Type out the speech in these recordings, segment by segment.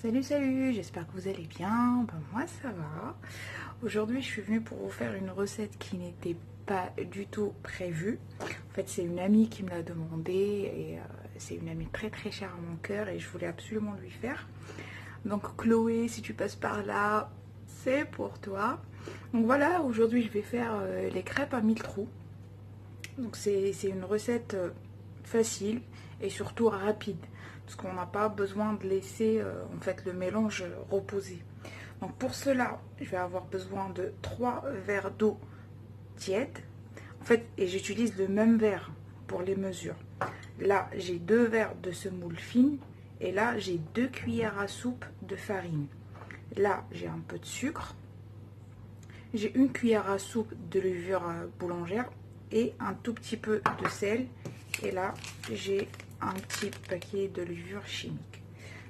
Salut, j'espère que vous allez bien. Moi ça va. Aujourd'hui je suis venue pour vous faire une recette qui n'était pas du tout prévue. En fait c'est une amie qui me l'a demandé et c'est une amie très chère à mon cœur et je voulais absolument lui faire. Donc Chloé, si tu passes par là, c'est pour toi. Donc voilà, aujourd'hui je vais faire les crêpes à 1000 trous. Donc c'est une recette facile et surtout rapide parce qu'on n'a pas besoin de laisser en fait le mélange reposer. Donc pour cela, je vais avoir besoin de 3 verres d'eau tiède. En fait, et j'utilise le même verre pour les mesures. Là, j'ai 2 verres de semoule fine et là, j'ai 2 cuillères à soupe de farine. Là, j'ai un peu de sucre. J'ai 1 cuillère à soupe de levure boulangère et un tout petit peu de sel. Et là, j'ai un petit paquet de levure chimique.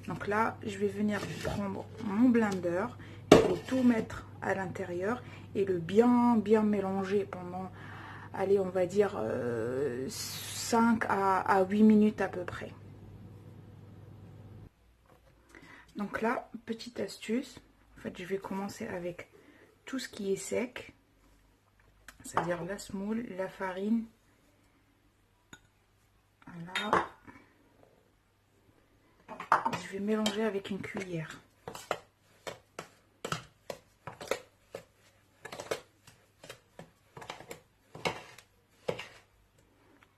Donc là, je vais venir prendre mon blender, je vais tout mettre à l'intérieur et le bien mélanger pendant, allez, on va dire 5 à 8 minutes à peu près. Donc là, petite astuce, en fait, je vais commencer avec tout ce qui est sec, c'est-à-dire la semoule, la farine. Voilà. Je vais mélanger avec une cuillère.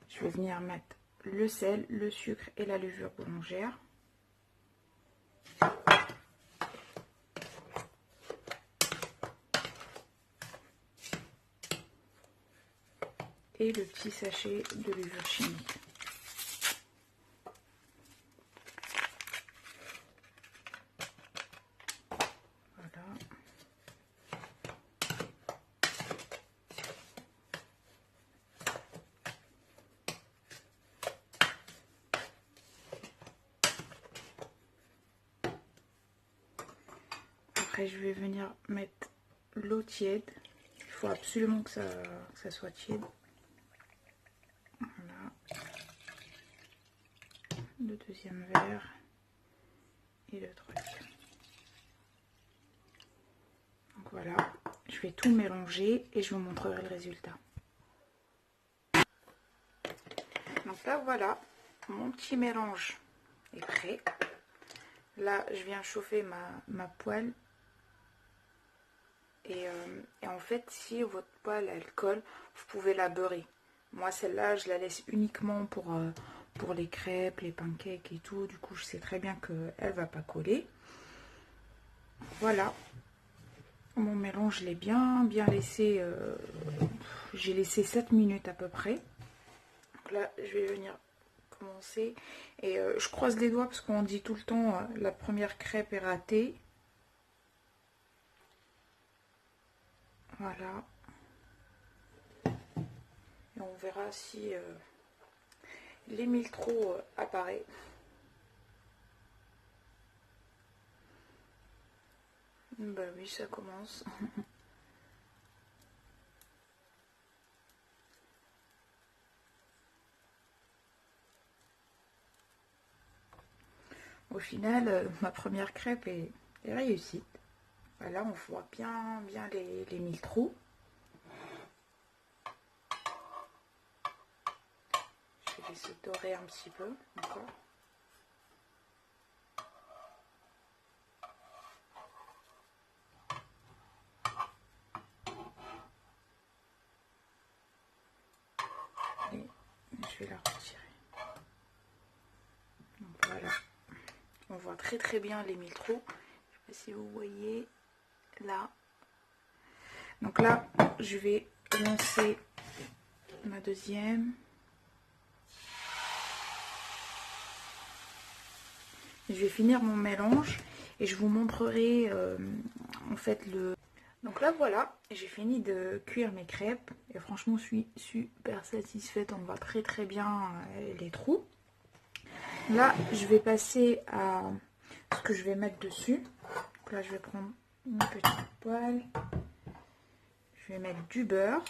Je vais venir mettre le sel, le sucre et la levure boulangère. Et le petit sachet de levure chimique. Voilà. Après, je vais venir mettre l'eau tiède. Il faut absolument que ça soit tiède. Voilà. Le deuxième verre et le troisième. Donc voilà, je vais tout mélanger et je vous montrerai le résultat. Donc là voilà, mon petit mélange est prêt. Là je viens chauffer ma poêle. Et en fait, si votre poêle elle colle, vous pouvez la beurrer. Moi celle-là je la laisse uniquement pour les crêpes, les pancakes et tout. Du coup je sais très bien qu'elle va pas coller. Voilà. Mon mélange, je l'ai bien laissé. J'ai laissé 7 minutes à peu près. Donc là je vais venir commencer. Et je croise les doigts parce qu'on dit tout le temps la première crêpe est ratée. Voilà. Et on verra si les 1000 trous apparaissent. Bah oui, ça commence. Au final, ma première crêpe est réussie. Voilà, on voit bien les 1000 trous. Je vais laisser dorer un petit peu encore. Et je vais la retirer. Donc voilà. On voit très bien les 1000 trous. Je ne sais pas si vous voyez là. Donc là, je vais lancer ma deuxième. Je vais finir mon mélange et je vous montrerai en fait le... Donc là voilà, j'ai fini de cuire mes crêpes et franchement je suis super satisfaite, on voit très bien les trous. Là je vais passer à ce que je vais mettre dessus. Donc là je vais prendre une petite poêle, je vais mettre du beurre,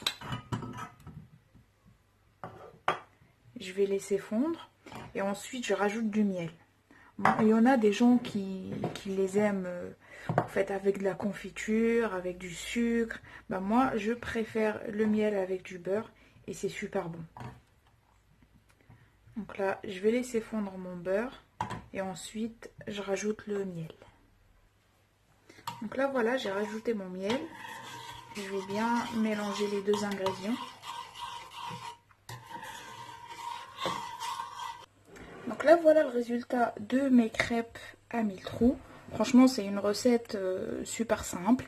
je vais laisser fondre et ensuite je rajoute du miel. Bon, il y en a des gens qui les aiment en fait avec de la confiture, avec du sucre. Bah, moi, je préfère le miel avec du beurre et c'est super bon. Donc là, je vais laisser fondre mon beurre et ensuite, je rajoute le miel. Donc là, voilà, j'ai rajouté mon miel. Je vais bien mélanger les deux ingrédients. Donc là, voilà le résultat de mes crêpes à 1000 trous. Franchement, c'est une recette super simple.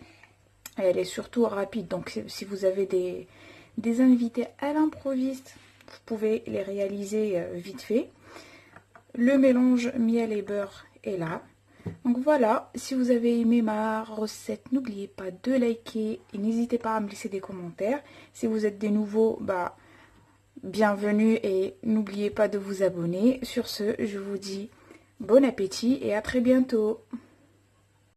Et elle est surtout rapide. Donc si vous avez des invités à l'improviste, vous pouvez les réaliser vite fait. Le mélange miel et beurre est là. Donc voilà, si vous avez aimé ma recette, n'oubliez pas de liker et n'hésitez pas à me laisser des commentaires. Si vous êtes des nouveaux, bah bienvenue et n'oubliez pas de vous abonner. Sur ce, je vous dis bon appétit et à très bientôt.